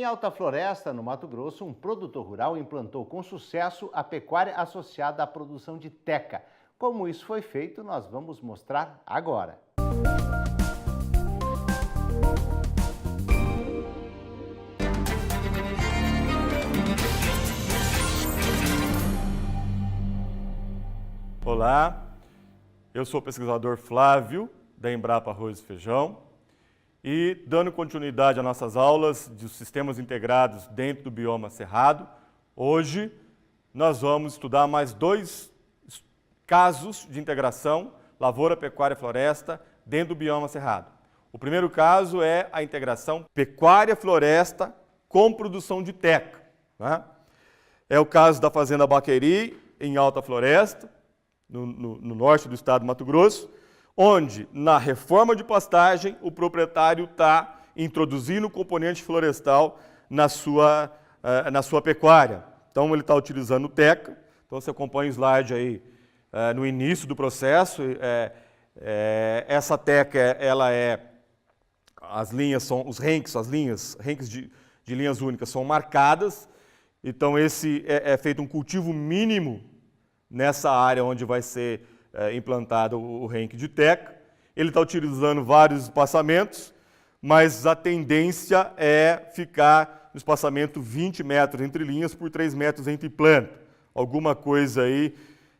Em Alta Floresta, no Mato Grosso, um produtor rural implantou com sucesso a pecuária associada à produção de teca. Como isso foi feito, nós vamos mostrar agora. Olá, eu sou o pesquisador Flávio, da Embrapa Arroz e Feijão, e dando continuidade às nossas aulas dos sistemas integrados dentro do bioma cerrado, hoje nós vamos estudar mais dois casos de integração lavoura, pecuária e floresta dentro do bioma cerrado. O primeiro caso é a integração pecuária-floresta com produção de teca, né? É o caso da Fazenda Baqueri, em Alta Floresta, no norte do estado do Mato Grosso, onde, na reforma de pastagem, o proprietário está introduzindo o componente florestal na sua pecuária. Então, ele está utilizando teca. Então, você acompanha o slide aí no início do processo. Essa teca, as linhas são, os renques, renques de linhas únicas são marcadas. Então, esse é feito um cultivo mínimo nessa área onde vai ser implantado o renque de teca. Ele está utilizando vários espaçamentos, mas a tendência é ficar no espaçamento 20 metros entre linhas por 3 metros entre planta. Alguma coisa aí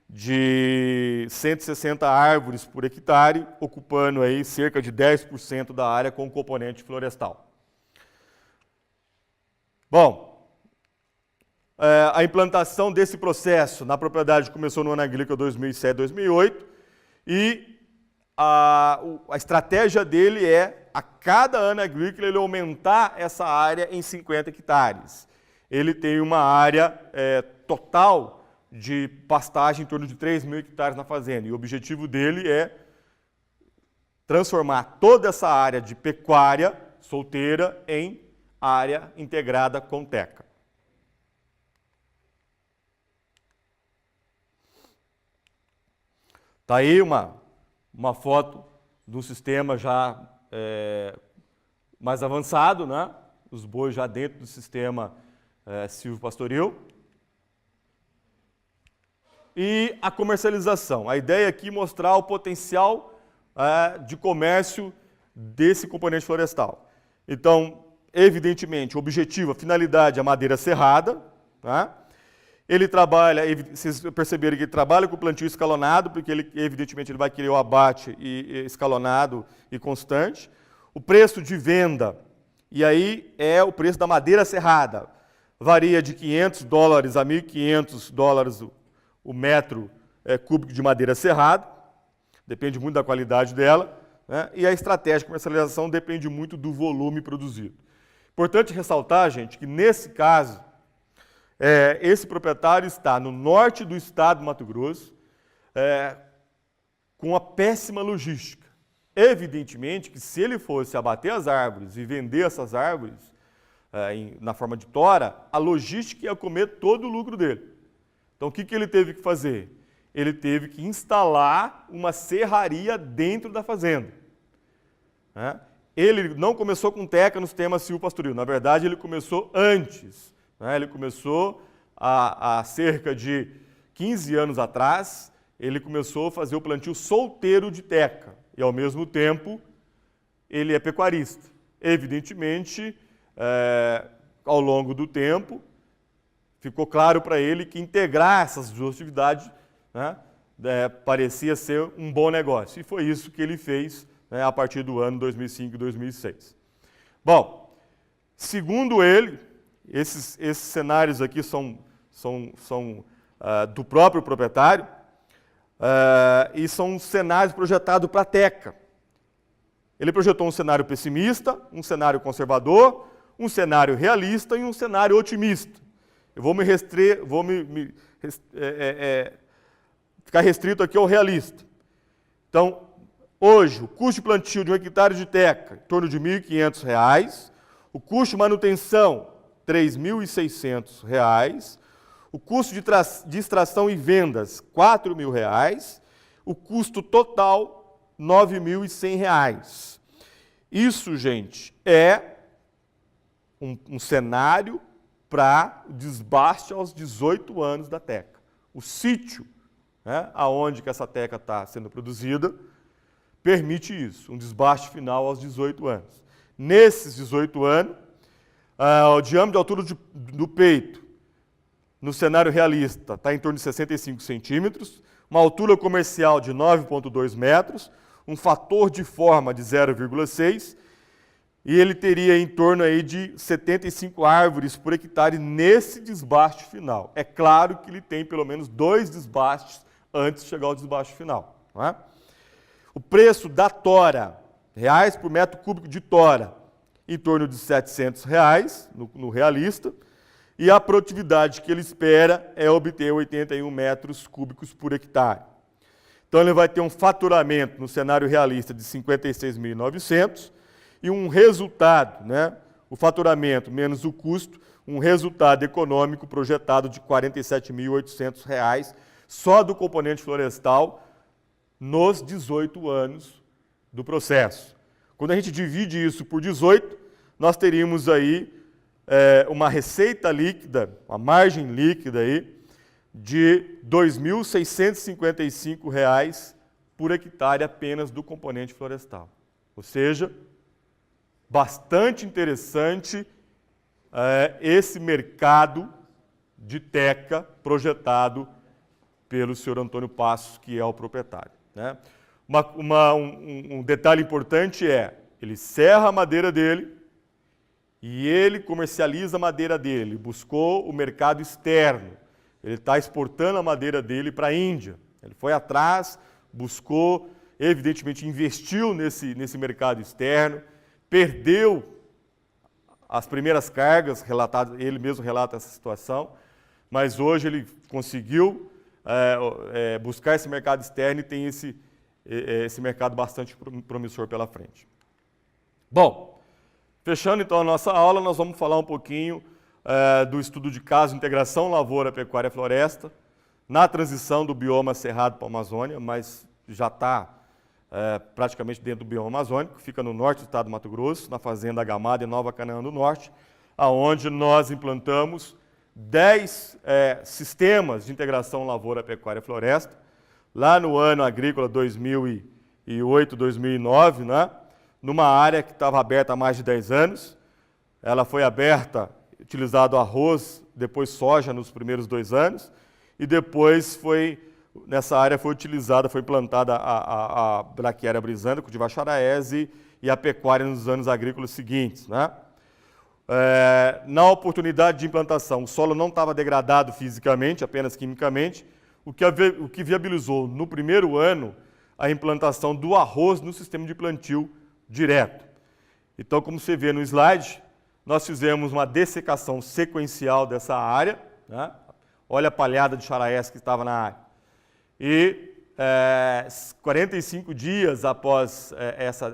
de 160 árvores por hectare, ocupando aí cerca de 10% da área com componente florestal. Bom, a implantação desse processo na propriedade começou no ano agrícola 2007-2008 e a estratégia dele é, a cada ano agrícola, ele aumentar essa área em 50 hectares. Ele tem uma área total de pastagem em torno de 3.000 hectares na fazenda e o objetivo dele é transformar toda essa área de pecuária solteira em área integrada com teca. Está aí uma foto de um sistema já mais avançado, né? Os bois já dentro do sistema silvopastoril. E a comercialização. A ideia aqui é mostrar o potencial de comércio desse componente florestal. Então, evidentemente, o objetivo, a finalidade é a madeira serrada, tá? Ele trabalha, vocês perceberam que ele trabalha com plantio escalonado, porque ele, evidentemente, ele vai querer o abate escalonado e constante. O preço de venda, e aí é o preço da madeira serrada, varia de $500 a $1.500 o metro cúbico de madeira serrada, depende muito da qualidade dela, né? E a estratégia de comercialização depende muito do volume produzido. Importante ressaltar, gente, que nesse caso, esse proprietário está no norte do estado do Mato Grosso, com uma péssima logística. Evidentemente que se ele fosse abater as árvores e vender essas árvores na forma de tora, a logística ia comer todo o lucro dele. Então o que ele teve que fazer? Ele teve que instalar uma serraria dentro da fazenda. Ele não começou com teca no sistema silvopastoril, na verdade ele começou antes. Ele começou há cerca de 15 anos atrás, ele começou a fazer o plantio solteiro de teca e, ao mesmo tempo, ele é pecuarista. Evidentemente, ao longo do tempo, ficou claro para ele que integrar essas duas atividades, né, parecia ser um bom negócio. E foi isso que ele fez, né, a partir do ano 2005 e 2006. Bom, segundo ele, esses cenários aqui são do próprio proprietário e são cenários projetados para a teca. Ele projetou um cenário pessimista, um cenário conservador, um cenário realista e um cenário otimista. Eu vou ficar restrito aqui ao realista. Então, hoje, o custo de plantio de 1 hectare de teca, em torno de R$ 1.500, o custo de manutenção, R$ 3.600, o custo de extração e vendas, R$ 4.000, o custo total, R$ 9.100. Isso, gente, é um cenário para o desbaste aos 18 anos da teca. O sítio, né, aonde que essa teca está sendo produzida, permite isso, um desbaste final aos 18 anos. Nesses 18 anos, o diâmetro de altura do peito, no cenário realista, está em torno de 65 centímetros, uma altura comercial de 9,2 metros, um fator de forma de 0,6, e ele teria em torno aí de 75 árvores por hectare nesse desbaste final. É claro que ele tem pelo menos 2 desbastes antes de chegar ao desbaste final. Não é? O preço da tora, reais por metro cúbico de tora, em torno de R$ 700 no realista, e a produtividade que ele espera é obter 81 metros cúbicos por hectare. Então ele vai ter um faturamento no cenário realista de 56.900 e um resultado, né, o faturamento menos o custo, um resultado econômico projetado de R$ 47.800 só do componente florestal nos 18 anos do processo. Quando a gente divide isso por 18, nós teríamos aí uma receita líquida, uma margem líquida aí, de R$ 2.655 por hectare apenas do componente florestal. Ou seja, bastante interessante esse mercado de teca projetado pelo senhor Antônio Passos, que é o proprietário. Né? Um detalhe importante ele serra a madeira dele, e ele comercializa a madeira dele, buscou o mercado externo. Ele está exportando a madeira dele para a Índia. Ele foi atrás, buscou, evidentemente investiu nesse mercado externo, perdeu as primeiras cargas, ele mesmo relata essa situação, mas hoje ele conseguiu buscar esse mercado externo e tem esse mercado bastante promissor pela frente. Bom, fechando então a nossa aula, nós vamos falar um pouquinho do estudo de caso integração lavoura, pecuária, floresta, na transição do bioma cerrado para a Amazônia, mas já está praticamente dentro do bioma amazônico, fica no norte do estado do Mato Grosso, na fazenda Gamada, em Nova Canaã do Norte, aonde nós implantamos 10 sistemas de integração lavoura, pecuária, floresta, lá no ano agrícola 2008, 2009, né? Numa área que estava aberta há mais de 10 anos. Ela foi aberta, utilizado arroz, depois soja nos primeiros 2 anos, e depois nessa área foi implantada a braquiária brisanda, cultivar charaese e a pecuária nos anos agrícolas seguintes. Né? Na oportunidade de implantação, o solo não estava degradado fisicamente, apenas quimicamente, o que viabilizou no primeiro ano a implantação do arroz no sistema de plantio direto. Então, como você vê no slide, nós fizemos uma dessecação sequencial dessa área, né? Olha a palhada de charaés que estava na área. E 45 dias após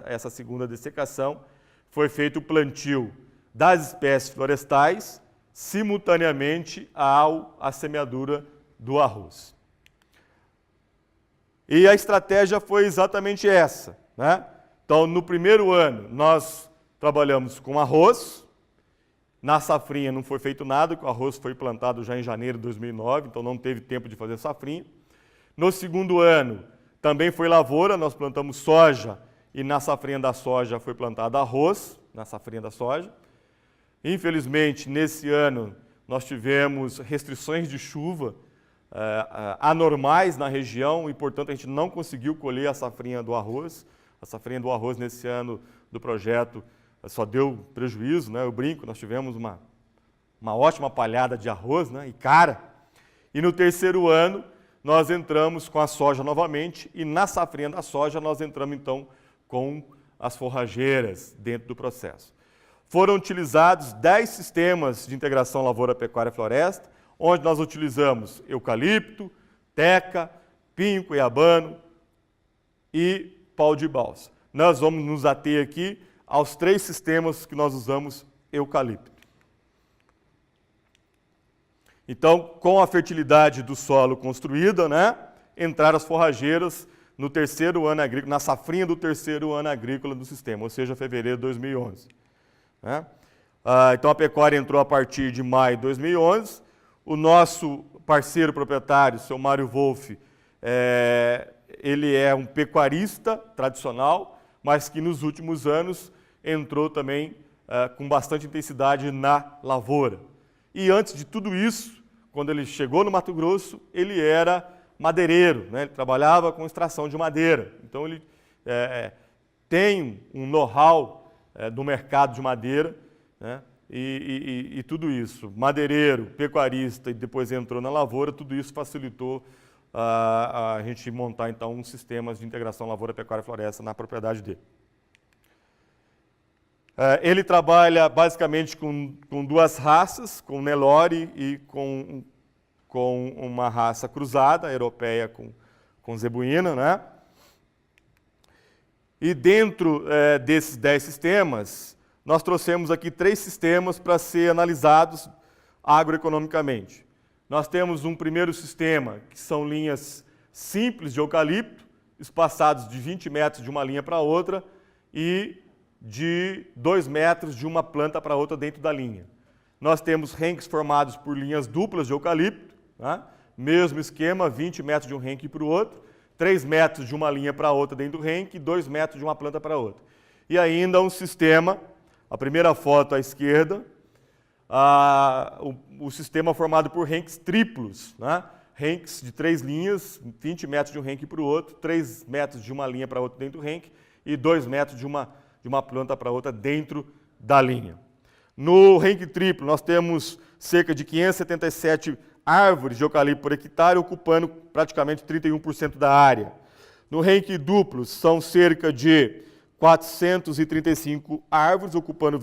essa segunda dessecação, foi feito o plantio das espécies florestais simultaneamente à semeadura do arroz. E a estratégia foi exatamente essa, né? Então, no primeiro ano, nós trabalhamos com arroz. Na safrinha não foi feito nada, porque o arroz foi plantado já em janeiro de 2009, então não teve tempo de fazer safrinha. No segundo ano, também foi lavoura, nós plantamos soja, e na safrinha da soja foi plantado arroz, na safrinha da soja. Infelizmente, nesse ano, nós tivemos restrições de chuva anormais na região, e, portanto, a gente não conseguiu colher a safrinha do arroz. A safrinha do arroz nesse ano do projeto só deu prejuízo, né? Eu brinco, nós tivemos uma ótima palhada de arroz, né? E cara. E no terceiro ano nós entramos com a soja novamente, e na safrinha da soja nós entramos então com as forrageiras dentro do processo. Foram utilizados 10 sistemas de integração lavoura, pecuária, floresta, onde nós utilizamos eucalipto, teca, pinho, cuiabano e pau de balsa. Nós vamos nos ater aqui aos 3 sistemas que nós usamos eucalipto. Então, com a fertilidade do solo construída, né, entraram as forrageiras no terceiro ano agrícola, na safrinha do terceiro ano agrícola do sistema, ou seja, fevereiro de 2011. Né? Então a pecuária entrou a partir de maio de 2011. O nosso parceiro proprietário, o seu Mário Wolff, ele é um pecuarista tradicional, mas que nos últimos anos entrou também com bastante intensidade na lavoura. E antes de tudo isso, quando ele chegou no Mato Grosso, ele era madeireiro, né? Ele trabalhava com extração de madeira. Então ele tem um know-how do mercado de madeira, né? E tudo isso, madeireiro, pecuarista e depois entrou na lavoura, tudo isso facilitou a gente montar então um sistema de integração lavoura, pecuária e floresta na propriedade dele. Ele trabalha basicamente com duas raças, com Nelore e com uma raça cruzada, europeia com zebuína, né? E dentro desses 10 sistemas, nós trouxemos aqui 3 sistemas para ser analisados agroeconomicamente. Nós temos um primeiro sistema, que são linhas simples de eucalipto, espaçados de 20 metros de uma linha para outra e de 2 metros de uma planta para outra dentro da linha. Nós temos renques formados por linhas duplas de eucalipto, tá? Mesmo esquema, 20 metros de um renque para o outro, 3 metros de uma linha para outra dentro do renque e 2 metros de uma planta para outra. E ainda um sistema, a primeira foto à esquerda, o sistema formado por renques triplos, né? Renques de 3 linhas, 20 metros de um renque para o outro, 3 metros de uma linha para outra dentro do renque e 2 metros de uma planta para outra dentro da linha. No renque triplo, nós temos cerca de 577 árvores de eucalipto por hectare, ocupando praticamente 31% da área. No renque duplo, são cerca de 435 árvores, ocupando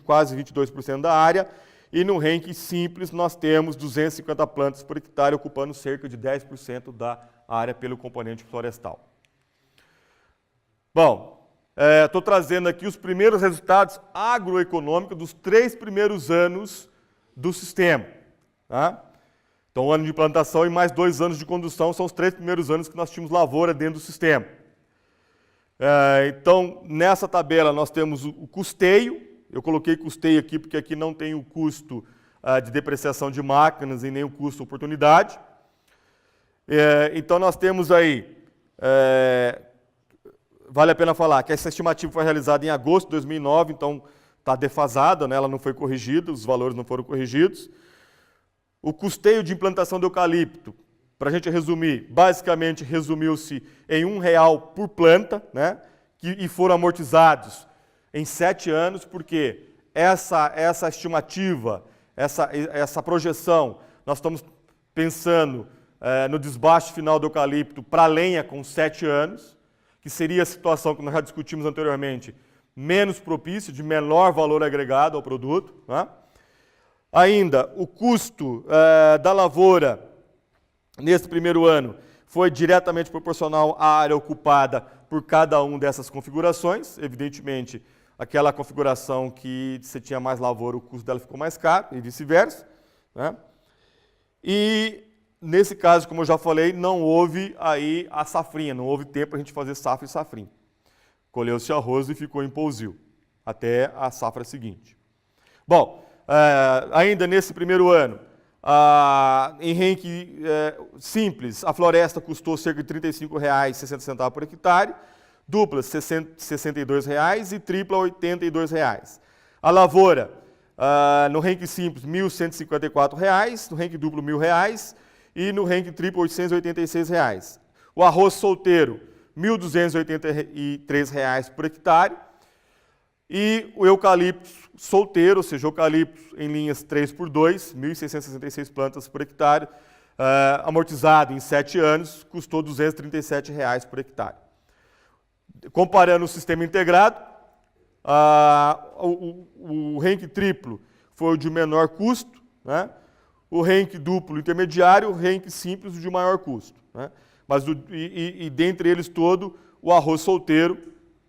quase 22% da área. E no renque simples, nós temos 250 plantas por hectare, ocupando cerca de 10% da área pelo componente florestal. Bom, estou trazendo aqui os primeiros resultados agroeconômicos dos 3 primeiros anos do sistema. Tá? Então, 1 ano de implantação e mais 2 anos de condução são os 3 primeiros anos que nós tínhamos lavoura dentro do sistema. Então, nessa tabela nós temos o custeio. Eu coloquei custeio aqui porque aqui não tem o custo de depreciação de máquinas e nem o custo oportunidade. Então, nós temos aí... Vale a pena falar que essa estimativa foi realizada em agosto de 2009, então está defasada, né? Ela não foi corrigida, os valores não foram corrigidos. O custeio de implantação de eucalipto, para a gente resumir, basicamente resumiu-se em R$1 por planta, né? E foram amortizados em 7 anos, porque essa estimativa, essa projeção, nós estamos pensando no desbaste final do eucalipto para lenha com 7 anos, que seria a situação que nós já discutimos anteriormente, menos propícia, de menor valor agregado ao produto. Né? Ainda, o custo da lavoura, nesse primeiro ano, foi diretamente proporcional à área ocupada por cada uma dessas configurações. Evidentemente, aquela configuração que você tinha mais lavoura, o custo dela ficou mais caro, e vice-versa. Né? E... nesse caso, como eu já falei, não houve aí a safrinha, não houve tempo para a gente fazer safra e safrinha. Colheu-se arroz e ficou em pousio, até a safra seguinte. Bom, ainda nesse primeiro ano, em renque simples, a floresta custou cerca de R$ 35,60 por hectare, dupla R$ 62,00 e tripla R$ 82,00. A lavoura, no renque simples, R$ 1.154, no renque duplo R$ 1.000, e no renque triplo R$ 886,00. O arroz solteiro, R$ 1.283 por hectare. E o eucalipto solteiro, ou seja, eucalipto em linhas 3x2, 1.666 plantas por hectare, amortizado em 7 anos, custou R$ 237,00 por hectare. Comparando o sistema integrado, o renque triplo foi o de menor custo, né? O renque duplo intermediário, o renque simples, o de maior custo. Né? Mas dentre eles todo, o arroz solteiro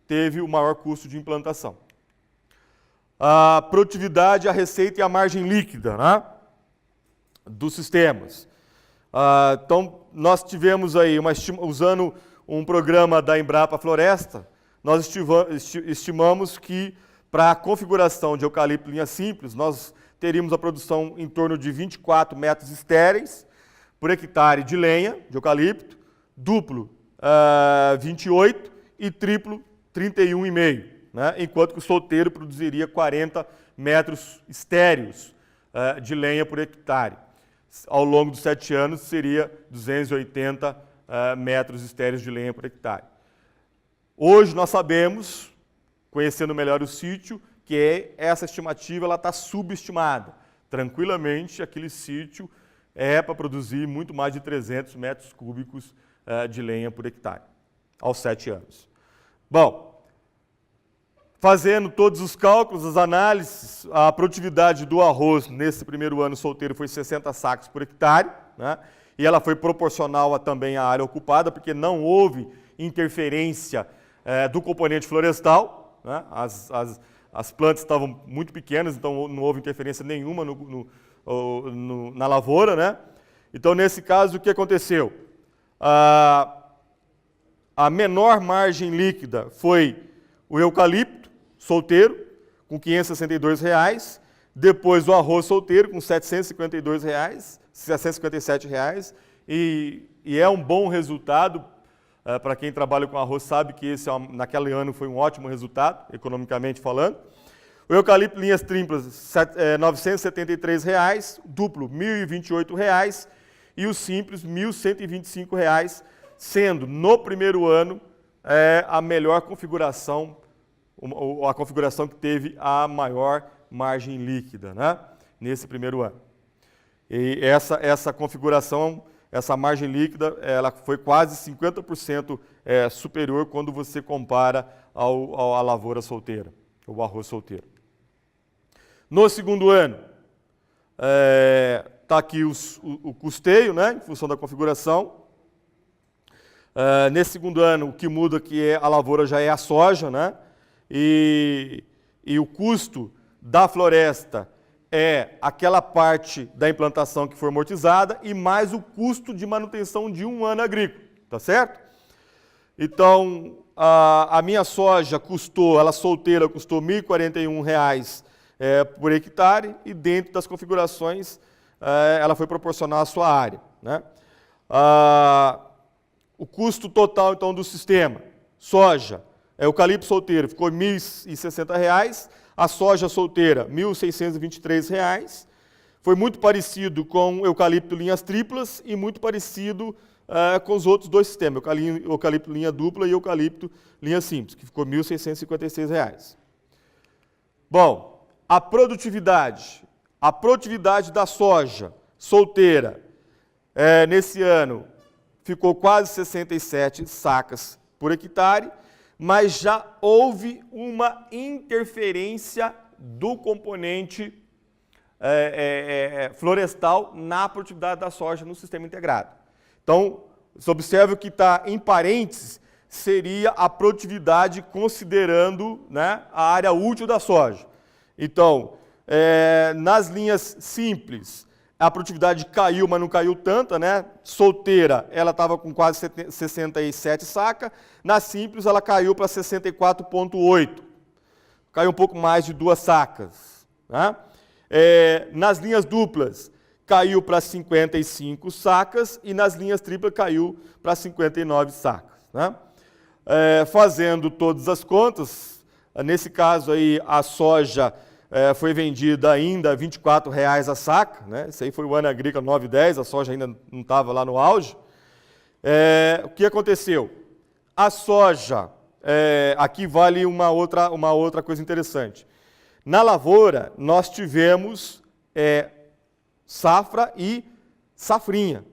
teve o maior custo de implantação. A produtividade, a receita e a margem líquida, né? Dos sistemas. Então, nós tivemos aí, usando um programa da Embrapa Floresta, nós estimamos que para a configuração de eucalipto linha simples, nós teríamos a produção em torno de 24 metros estéreis por hectare de lenha de eucalipto, duplo 28 e triplo 31,5, né? Enquanto que o solteiro produziria 40 metros estéreos de lenha por hectare. Ao longo dos 7 anos seria 280 metros estéreos de lenha por hectare. Hoje nós sabemos, conhecendo melhor o sítio, que essa estimativa está subestimada. Tranquilamente, aquele sítio é para produzir muito mais de 300 metros cúbicos de lenha por hectare, aos 7 anos. Bom, fazendo todos os cálculos, as análises, a produtividade do arroz nesse primeiro ano solteiro foi 60 sacos por hectare, né? E ela foi proporcional também à área ocupada, porque não houve interferência do componente florestal, né? As plantas estavam muito pequenas, então não houve interferência nenhuma na lavoura, né? Então, nesse caso, o que aconteceu? A menor margem líquida foi o eucalipto solteiro, com R$ 562, depois o arroz solteiro, com R$ 757, e é um bom resultado. Para quem trabalha com arroz sabe que esse naquele ano foi um ótimo resultado, economicamente falando. O eucalipto linhas triplas, R$ 973, duplo R$ 1.028 e o simples R$ 1.125, sendo no primeiro ano a melhor configuração, a configuração que teve a maior margem líquida, né? Nesse primeiro ano. E essa configuração, essa margem líquida, ela foi quase 50% superior quando você compara à lavoura solteira, o arroz solteiro. No segundo ano, está aqui o custeio, né, em função da configuração. Nesse segundo ano, o que muda aqui a lavoura já é a soja, né, e o custo da floresta é aquela parte da implantação que foi amortizada e mais o custo de manutenção de um ano agrícola, tá certo? Então, a minha soja custou, ela solteira custou R$ 1.041 por hectare e dentro das configurações ela foi proporcional à sua área, né? O custo total, então, do sistema, soja, eucalipto solteiro ficou R$ 1.060, a soja solteira, R$ 1.623. Foi muito parecido com o eucalipto linhas triplas e muito parecido com os outros dois sistemas, eucalipto linha dupla e eucalipto linha simples, que ficou R$ 1.656. Bom, a produtividade da soja solteira nesse ano ficou quase 67 sacas por hectare, mas já houve uma interferência do componente florestal na produtividade da soja no sistema integrado. Então, você observa que está em parênteses, seria a produtividade considerando, né, a área útil da soja. Então, nas linhas simples, a produtividade caiu, mas não caiu tanta, né? Solteira, ela estava com quase 67 sacas. Na simples, ela caiu para 64,8. Caiu um pouco mais de 2 sacas. Né? Nas linhas duplas, caiu para 55 sacas e nas linhas triplas caiu para 59 sacas. Né? Fazendo todas as contas, nesse caso aí, a soja foi vendida ainda a R$ 24,00 a saca, né? Esse aí foi o ano agrícola 9-10, a soja ainda não estava lá no auge. O que aconteceu? A soja, aqui vale uma outra coisa interessante. Na lavoura, nós tivemos safra e safrinha,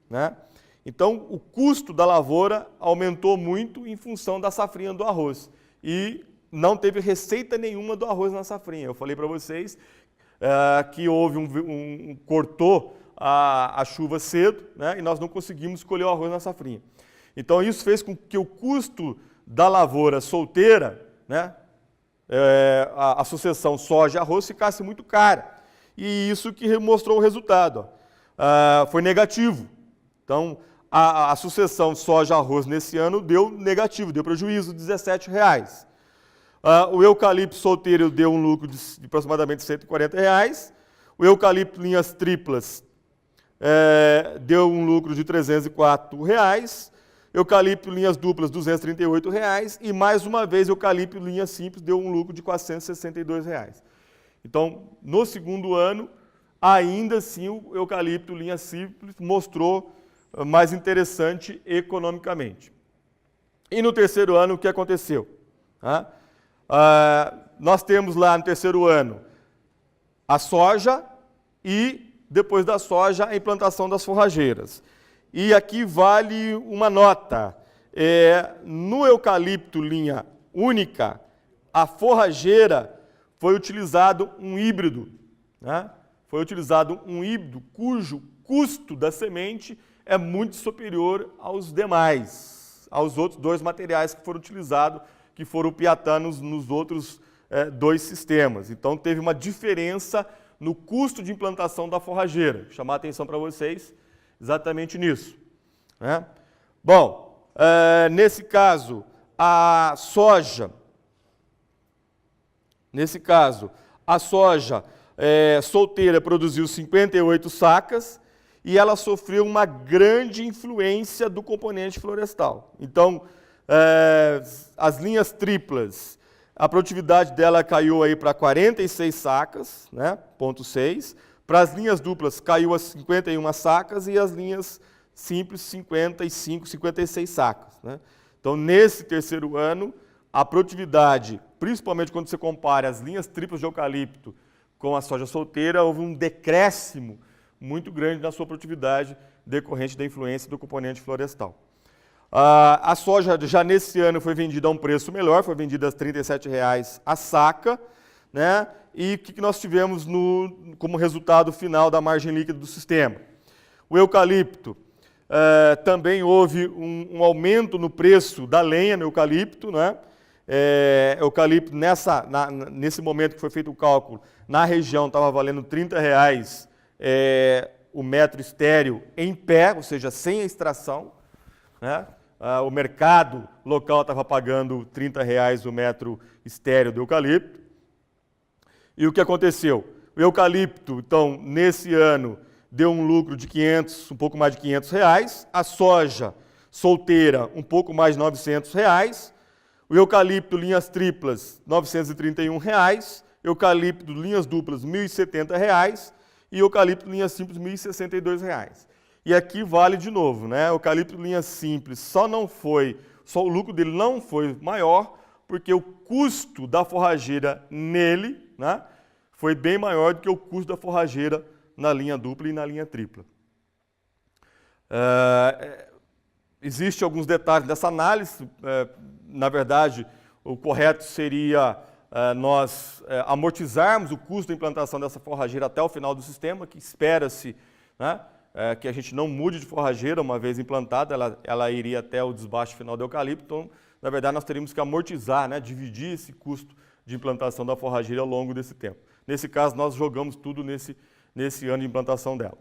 né? Então, o custo da lavoura aumentou muito em função da safrinha do arroz. E não teve receita nenhuma do arroz na safrinha. Eu falei para vocês que houve cortou a chuva cedo, né, e nós não conseguimos colher o arroz na safrinha. Então isso fez com que o custo da lavoura solteira, né, a sucessão soja e arroz ficasse muito cara. E isso que mostrou o resultado. Foi negativo. Então a sucessão soja e arroz nesse ano deu negativo, deu prejuízo de R$ 17,00. O eucalipto solteiro deu um lucro de aproximadamente R$ 140. O eucalipto linhas triplas deu um lucro de R$ 304. Eucalipto linhas duplas, R$ 238. E, mais uma vez, eucalipto linhas simples deu um lucro de R$ 462. Então, no segundo ano, ainda assim, o eucalipto linha simples mostrou mais interessante economicamente. E no terceiro ano, o que aconteceu? Nós temos lá no terceiro ano a soja e, depois da soja, a implantação das forrageiras. E aqui vale uma nota. No eucalipto linha única, a forrageira foi utilizado um híbrido. Foi utilizado um híbrido cujo custo da semente é muito superior aos demais, aos outros dois materiais que foram utilizados, que foram o piatã nos outros dois sistemas. Então, teve uma diferença no custo de implantação da forrageira. Vou chamar a atenção para vocês exatamente nisso. Bom, nesse caso, a soja solteira produziu 58 sacas e ela sofreu uma grande influência do componente florestal. Então, as linhas triplas, a produtividade dela caiu aí para 46 sacas, ponto 6. Para as linhas duplas caiu a 51 sacas e as linhas simples 55, 56 sacas. Então, nesse terceiro ano, a produtividade, principalmente quando você compara as linhas triplas de eucalipto com a soja solteira, houve um decréscimo muito grande na sua produtividade decorrente da influência do componente florestal. A soja já nesse ano foi vendida a um preço melhor, foi vendida a R$ 37,00 a saca, E o que nós tivemos como resultado final da margem líquida do sistema? O eucalipto, também houve um aumento no preço da lenha no eucalipto, eucalipto nesse momento que foi feito o cálculo, na região estava valendo R$ 30,00 o metro estéreo em pé, ou seja, sem a extração. O mercado local estava pagando R$ 30,00 o metro estéreo do eucalipto. E o que aconteceu? O eucalipto, então, nesse ano, deu um lucro de um pouco mais de R$ 500. A soja solteira, um pouco mais de R$ 900. O eucalipto linhas triplas, R$ 931. Eucalipto linhas duplas, R$ 1.070. E eucalipto linhas simples, R$ 1.062. E aqui vale de novo, O eucalipto linhas simples só o lucro dele não foi maior, porque o custo da forrageira nele, foi bem maior do que o custo da forrageira na linha dupla e na linha tripla. Existem alguns detalhes dessa análise. Na verdade, o correto seria nós amortizarmos o custo da implantação dessa forrageira até o final do sistema, que espera-se que a gente não mude de forrageira uma vez implantada, ela iria até o desbaste final do eucalipto. Então, na verdade, nós teríamos que amortizar, dividir esse custo de implantação da forrageira ao longo desse tempo. Nesse caso, nós jogamos tudo nesse ano de implantação dela.